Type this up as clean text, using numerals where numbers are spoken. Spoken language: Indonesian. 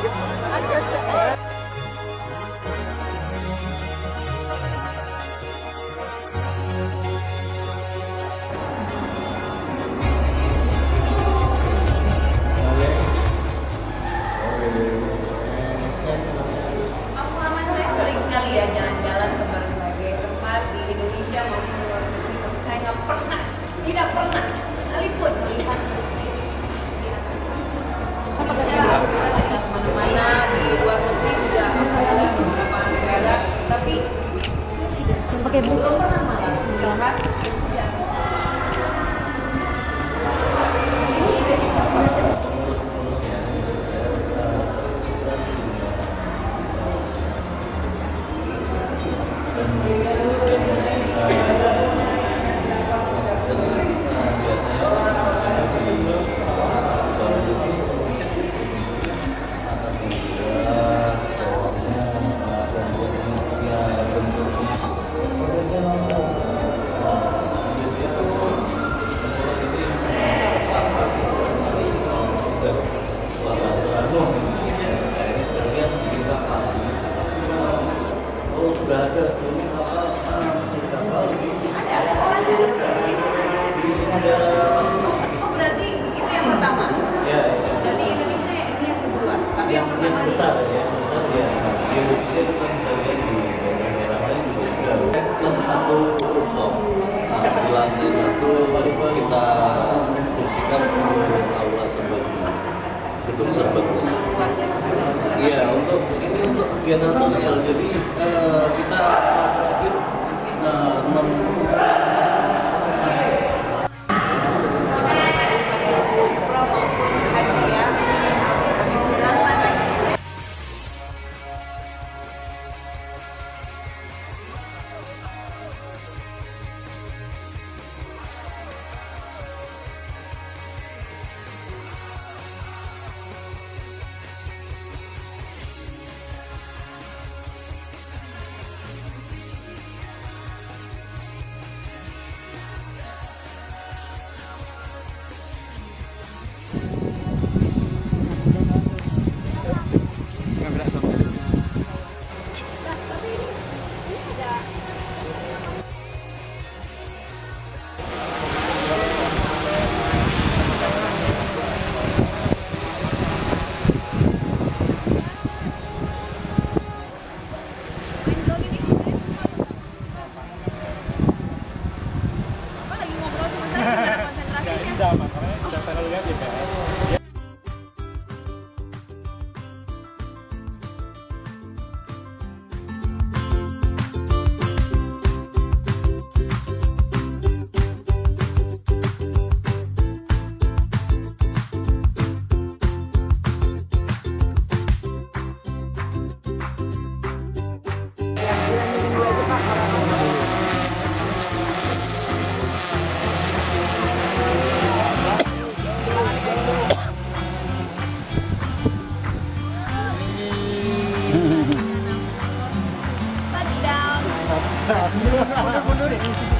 Pengalaman saya sering sekali ya jalan-jalan ke berbagai tempat di Indonesia maupun luar negeri, tapi saya tidak pernah sekalipun melihat CCTV di atas kapal. Saya tidak kemana-mana di luar negeri juga ada beberapa negara, tapi saya tidak Pakai belum boots. pernah malah melihat di atas kapal. Ini ide siapa? Sudah ada sebelumnya kapal kapal di Berarti itu yang pertama. ya Berarti Indonesia ini yang kedua. Tapi yang yang pertama besar ya di Indonesia itu kan saya lihat di daerah lain juga sudah plus satu rooftop. Di lantai satu kita fungsikan untuk aula serbaguna, gedung serbaguna. Iya, untuk ini untuk kegiatan sosial. Jadi kita profil Mundur.